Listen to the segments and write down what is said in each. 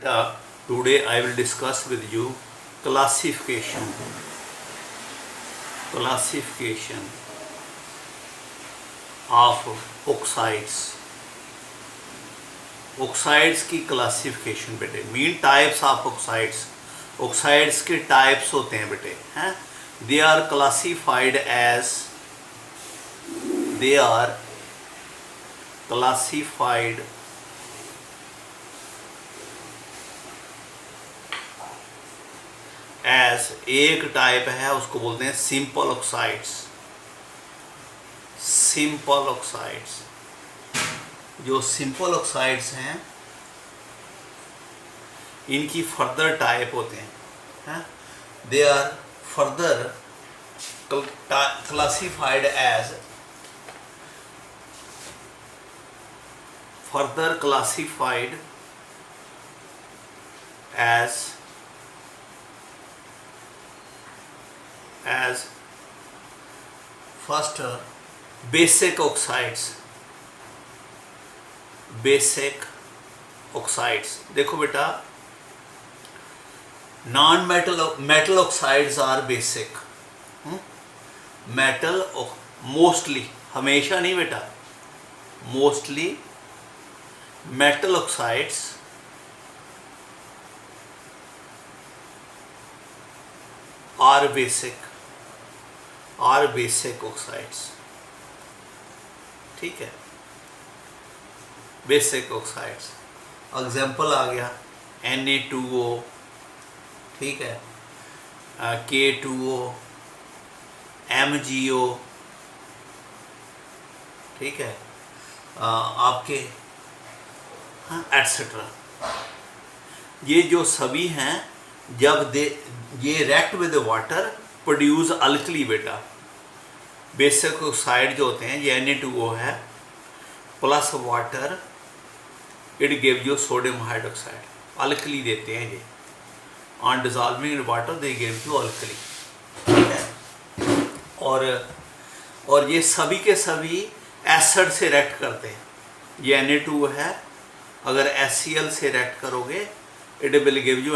Today I will discuss with you classification of oxides की classification बेटे। Mean types of oxides के types होते हैं बेटे, हैं। दे आर क्लासिफाइड एज एक टाइप है, उसको बोलते हैं सिंपल ऑक्साइड्स। जो सिंपल ऑक्साइड्स हैं इनकी फर्दर टाइप होते हैं, they are further classified as first basic oxides. देखो बेटा, non metal oxides are basic. Metal mostly, हमेशा नहीं बेटा, mostly metal oxides are basic oxides. ठीक है, बेसिक ऑक्साइड्स। एग्जाम्पल आ गया Na2O, ठीक है, K2O, MgO, ठीक है, आपके एटसेट्रा। ये जो सभी हैं, जब ये react with water produce alkali बेटा। बेसिक ऑक्साइड जो होते हैं, ये Na2O है plus water, it give you sodium hydroxide, alkali देते हैं ये। On dissolving in water they give you alkali, ठीक है। और ये सभी के सभी एसिड से रिएक्ट करते हैं। ये Na2O है, अगर HCl से रिएक्ट करोगे it will give you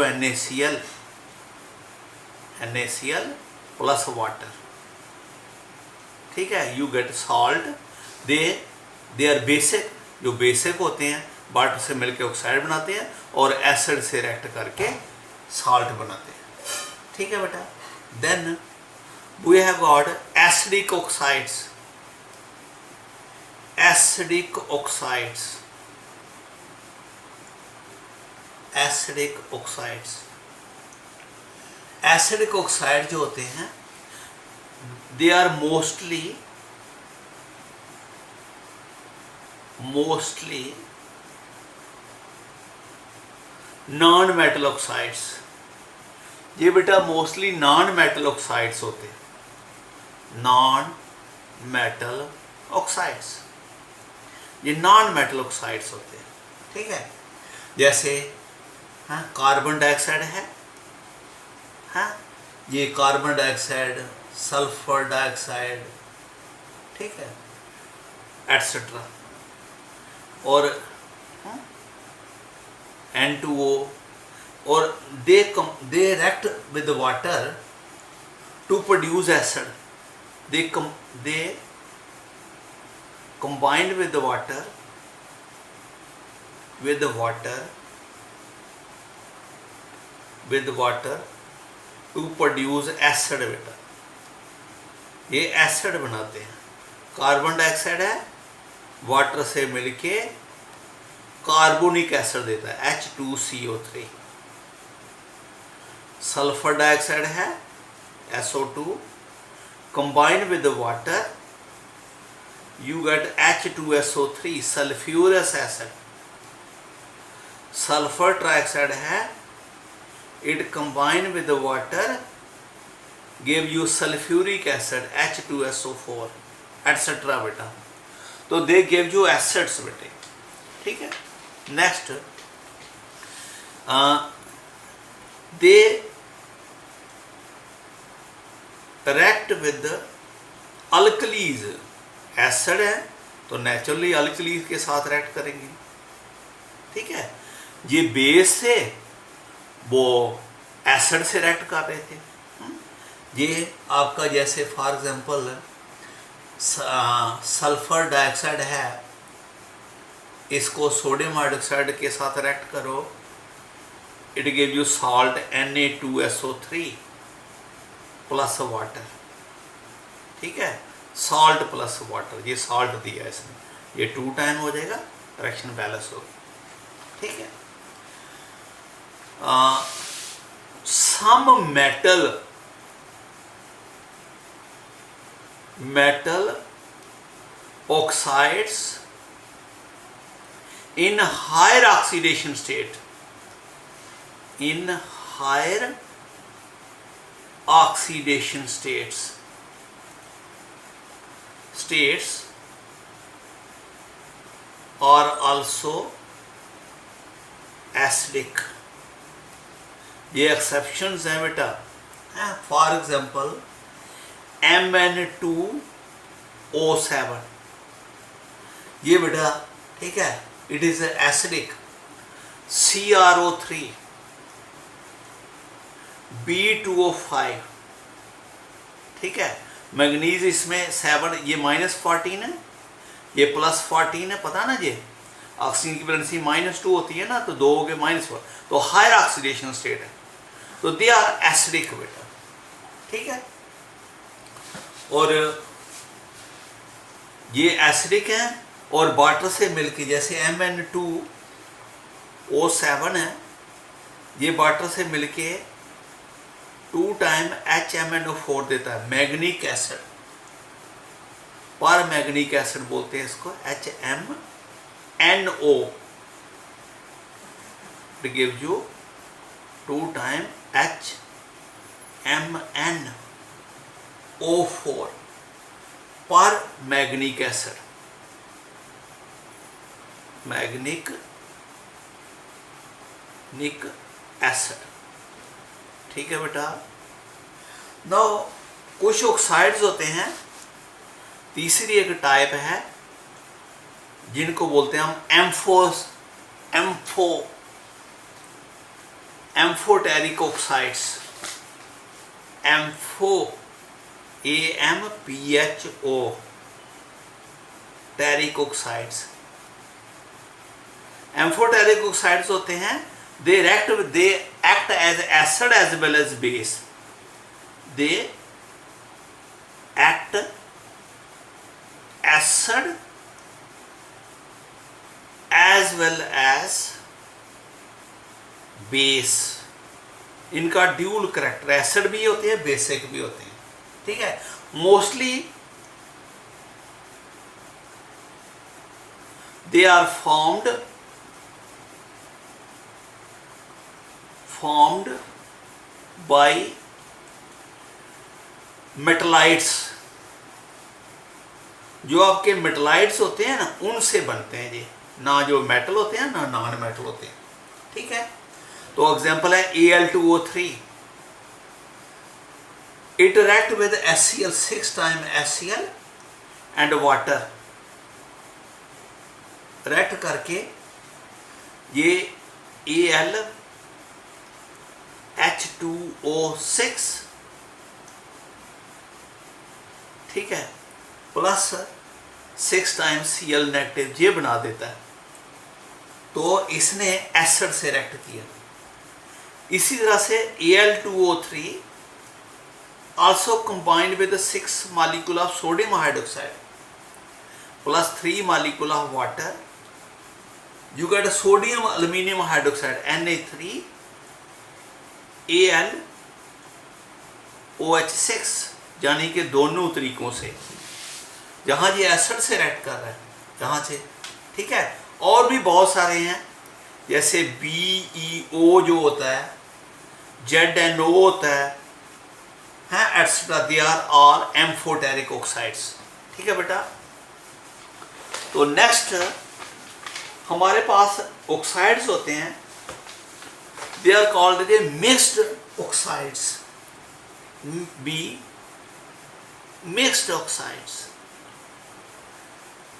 NaCl plus water, ठीक है। You get salt. They are basic, जो बेसिक होते हैं वाटर से मिलकर ऑक्साइड बनाते हैं और एसिड से रिएक्ट करके सॉल्ट बनाते हैं, ठीक है बेटा। Then we have got acidic oxide जो होते हैं, they are mostly non metal oxides. ये बेटा मोस्टली नॉन मेटल ऑक्साइड्स होते हैं। ये नॉन मेटल ऑक्साइड्स होते हैं, ठीक है। जैसे कार्बन डाइऑक्साइड है, ये कार्बन डाइऑक्साइड, सल्फर डाइऑक्साइड, ठीक है, एटसेट्रा। और N2O, और they react with the water to produce acid. They combine with the water to produce acid बेटा। ये एसिड बनाते हैं। कार्बन डाइऑक्साइड है, वाटर से मिलके कार्बोनिक एसिड देता है H2CO3। सल्फर डाइऑक्साइड है SO2, combined with water you get H2SO3 sulphurous acid. Sulphur trioxide है, it combine with water give you sulphuric acid H2SO4 etcetera बेटा। तो दे गिव यू एसिड्स बेटे, ठीक है। Next, they react with alkalis. Acid है तो naturally alkalis के साथ रिएक्ट करेंगे, ठीक है। ये बेस थे वो एसिड से रिएक्ट कर रहे थे। ये आपका जैसे फॉर एग्जांपल सल्फर डाइऑक्साइड है, इसको सोडियम हाइड्रोक्साइड के साथ रिएक्ट करो, it give you salt Na2SO3 plus water. ठीक है, सॉल्ट प्लस वाटर, ये सॉल्ट दिया इसने, ये 2 टाइम हो जाएगा, रिएक्शन बैलेंस होगी। ठीक है, सम metal oxides in higher oxidation state, in higher oxidation states are also acidic। ये एक्सेप्शंस हैं बेटा। फॉर एग्जांपल Mn2O7, ये बेटा ठीक है, it is acidic. CrO3, B2O5, ठीक है, मैग्नीज इसमें 7, ये -14 है, ये +14 है, पता ना जी, ऑक्सीजन की वैलेंसी -2 होती है ना, तो 2 हो गए -4, तो हायर ऑक्सीडेशन स्टेट है, तो दे आर एसिडिक बेटा। ठीक है, और ये एसिडिक है और वाटर से मिलके, जैसे Mn2O7 है, ये वाटर से मिलके 2 टाइम HMnO4 देता है, मैग्निक एसिड, पर मैग्निक एसिड बोलते हैं इसको, HMnO, it gives you 2 time HMnO4 पर मैग्निक एसिड, मैग्निक एसिड। ठीक है बेटा। नाउ कुछ ऑक्साइड्स होते हैं, तीसरी एक टाइप है जिनको बोलते हैं हम एम्फोटेरिक ऑक्साइड्स, AMPHO, टेरिक ऑक्साइड्स। एम्फोटेरिक ऑक्साइड्स होते हैं, they act as acid as well as base, they act acid as well as base। इनका ड्यूल करेक्टर, एसिड भी होते हैं, बेसिक भी होते हैं। ठीक है, mostly they are formed by metalloids. जो आपके मेटलाइट्स होते हैं ना, उनसे बनते हैं ये, ना जो मेटल होते हैं ना नॉन मेटल होते हैं। ठीक है, तो एग्जांपल है Al2O3, it react with HCl 6 time HCl and water, react करके ये AlH2O6, ठीक है, प्लस 6 टाइम Cl नेगेटिव, ये बना देता है। तो इसने एसिड से रिएक्ट किया। इसी तरह से Al2O3 also combined with the 6 molecule of sodium hydroxide plus 3 molecule of water, you get a sodium aluminum hydroxide Na3AlOH6, यानी कि दोनों तरीकों से, जहाँ ये एसिड से रिएक्ट कर रहा है, जहाँ से। ठीक है, और भी बहुत सारे हैं, जैसे BeO जो होता है, ZnO होता है etcetera, they are all amphoteric oxides. ठीक है बेटा। तो नेक्स्ट हमारे पास ऑक्साइड्स होते हैं, they are called the mixed oxides, mixed oxides.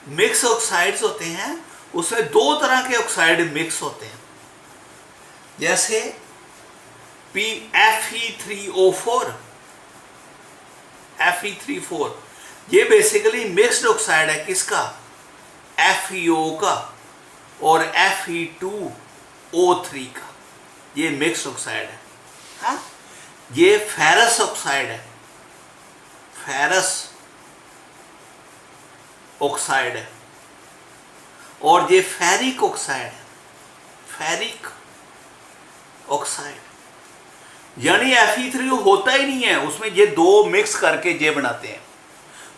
Mix oxides होते हैं, उसमें 2 तरह के ऑक्साइड मिक्स होते हैं। जैसे Fe3O4, Fe3O4 ये बेसिकली मिक्स्ड ऑक्साइड है किसका, FeO का और Fe2O3 का, ये मिक्स्ड ऑक्साइड है। हाँ, ये फेरस ऑक्साइड है, फेरस ऑक्साइड है, और ये फेरिक ऑक्साइड है, फेरिक ऑक्साइड। यानी Fe3O होता ही नहीं है उसमें, ये दो मिक्स करके ये बनाते हैं।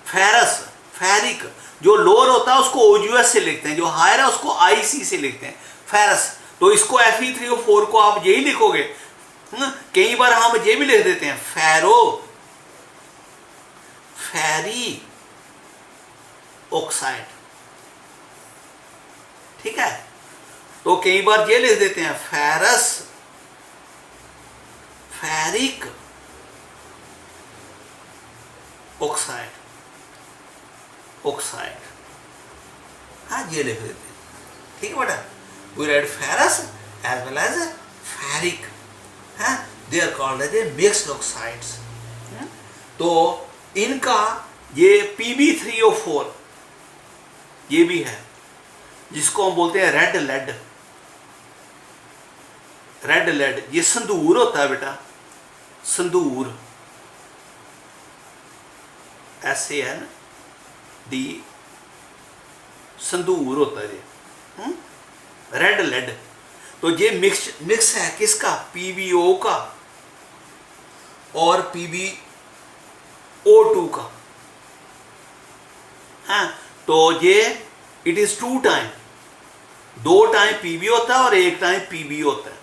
फेरस, फेरिक, जो लोअर होता है उसको OUS से लिखते हैं, जो हायर है उसको IC से लिखते हैं, फेरस। तो इसको Fe3O4 को आप यही लिखोगे, कई बार हम ये भी लिख देते हैं फेरो, फेरी ऑक्साइड, ठीक है। तो कई बार ये लिख देते हैं फेरस, फेरिक ऑक्साइड, ऑक्साइड, हाँ ये लिख देते हैं, ठीक है बेटा। We write ferrous as well as ferric, हाँ, they are called as a mixed oxides. तो इनका ये Pb3O4 ये भी है, जिसको हम बोलते हैं रेड लेड, रेड लेड। ये संदूर होता है बेटा, संदूर, SAND, संदूर होता है ये, रेड लेड। तो ये मिक्स है किसका, PbO का और PbO2 का। हाँ, तो ये it is 2 time, 2 time Pb होता है और 1 टाइम Pb होता है,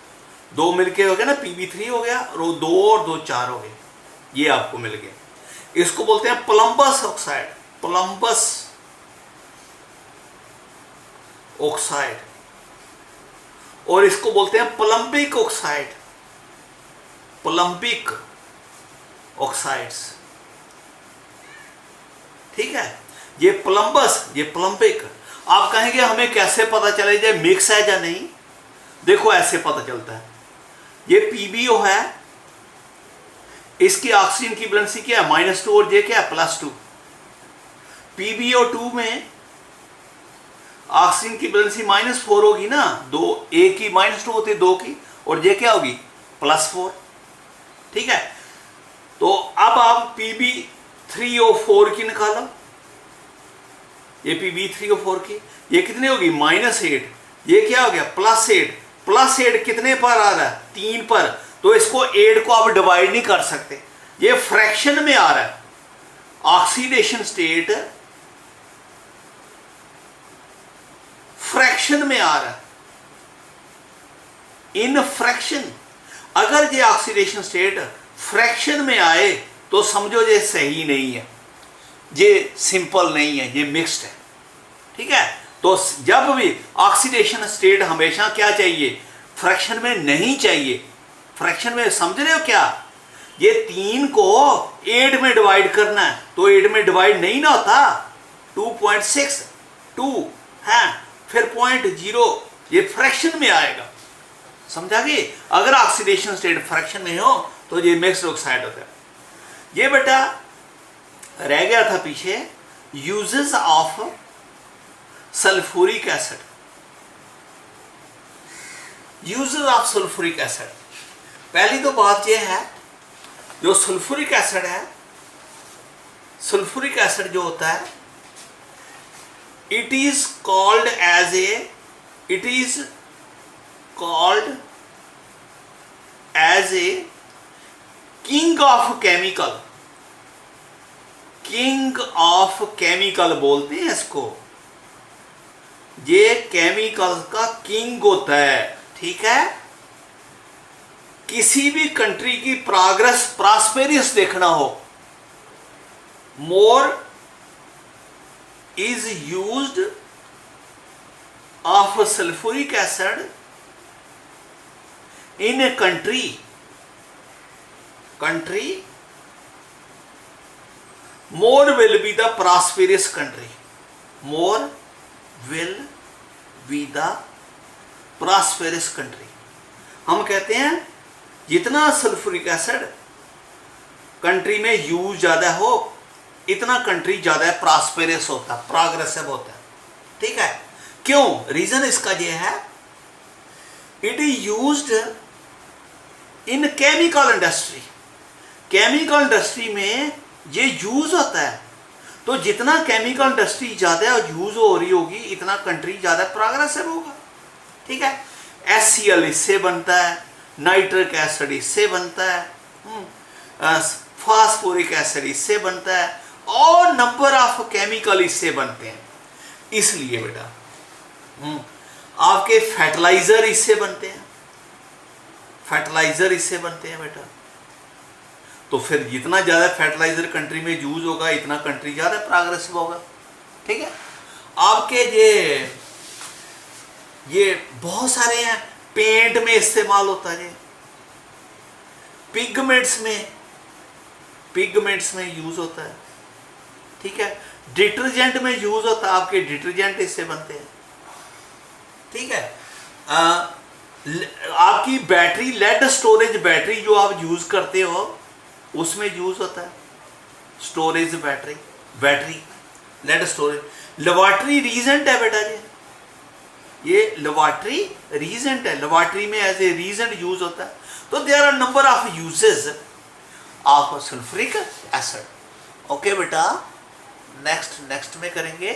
2 मिलके हो गया ना, Pb3 हो गया और 2 और 2 4 हो गए, ये आपको मिल गया। इसको बोलते हैं प्लम्बस ऑक्साइड, प्लम्बस ऑक्साइड, और इसको बोलते हैं प्लम्बिक ऑक्साइड, प्लम्बिक ऑक्साइड्स, ठीक है। ये प्लम्बस, ये प्लम्बिक। आप कहेंगे हमें कैसे पता चले ये मिक्स है या नहीं, देखो ऐसे पता चलता है। ये PbO है, इसकी ऑक्सीजन की वैलेंसी क्या है, -2 और ये क्या है, +2। PbO2 में ऑक्सीजन की वैलेंसी -4 होगी ना, 2, एक की -2 होती है, 2 की, और ये क्या होगी, +4, ठीक है। तो अब आप Pb3O4 की निकालो, ये Pb3O4 की, ये कितनी होगी, -8, ये क्या हो गया, +8, +8 कितने पर आ रहा है, 3 पर। तो इसको 8 को आप डिवाइड नहीं कर सकते, ये फ्रैक्शन में आ रहा है। ऑक्सीडेशन स्टेट फ्रैक्शन में आ रहा है, इन फ्रैक्शन। अगर ये ऑक्सीडेशन स्टेट फ्रैक्शन में आए तो समझो ये सही नहीं है, ये सिंपल नहीं है, ये मिक्स्ड है, ठीक है। तो जब भी ऑक्सीडेशन स्टेट हमेशा क्या चाहिए, फ्रैक्शन में नहीं चाहिए। फ्रैक्शन में समझ रहे हो क्या, ये 3 को 8 में डिवाइड करना है, तो 8 में डिवाइड नहीं ना होता, 2.62 है, फिर 0.0, ये फ्रैक्शन में आएगा, समझा कि अगर ऑक्सीडेशन स्टेट फ्रैक्शन में हो तो ये मिक्स्ड ऑक्साइड होता है। ये बेटा रह गया था पीछे, uses of sulphuric acid, uses of sulphuric acid. पहली तो बात यह है, जो सल्फ्यूरिक एसिड है, सल्फ्यूरिक एसिड जो होता है, it is called as a king of chemical, king of chemical बोलते हैं इसको, ये केमिकल का किंग होता है, ठीक है। किसी भी कंट्री की प्रोग्रेस, प्रॉस्पेरियस देखना हो, more is used of sulphuric acid in a country more will be the prosperous country, more will be the prosperous country। हम कहते हैं जितना सल्फ्यूरिक एसिड कंट्री में यूज ज़्यादा हो, इतना कंट्री ज़्यादा प्रॉस्पेरस होता है, प्रोग्रेसिव होता है। ठीक है, क्यों? रीज़न इसका ये है, it is used in chemical industry. Chemical industry में ये यूज होता है, तो जितना केमिकल इंडस्ट्री ज़्यादा यूज हो रही होगी, इतना कंट्री ज़्यादा प्रोग्रेसिव होगा। ठीक है, HCl इससे बनता है, नाइट्रिक एसिड इससे बनता है, फास्फोरिक एसिड इससे बनता है, और नंबर ऑफ केमिकल इससे बनते हैं। इसलिए बेटा आपके फर्टिलाइजर इससे बनते हैं, फर्टिलाइजर इससे बनते हैं बेटा। तो फिर जितना ज़्यादा फर्टिलाइजर कंट्री में यूज होगा, इतना कंट्री ज़्यादा प्रोग्रेसिव होगा। ठीक है, आपके ये बहुत सारे हैं, पेंट में इस्तेमाल होता है, पिगमेंट्स में यूज होता है। ठीक है, डिटर्जेंट में यूज होता है, आपके डिटर्जेंट इससे बनते हैं। ठीक है, आपकी बैटरी, लेड स्टोरेज बैटरी जो आप यूज करते हो, उसमें यूज होता है storage battery lead storage. Laboratory reagent है बेटा जी, ये लेबॉर्ट्री रीजेंट है, लेबॉर्ट्री में एज ए रीजेंट यूज होता है। तो there are number of uses of sulphuric acid. Okay बेटा, नेक्स्ट में करेंगे।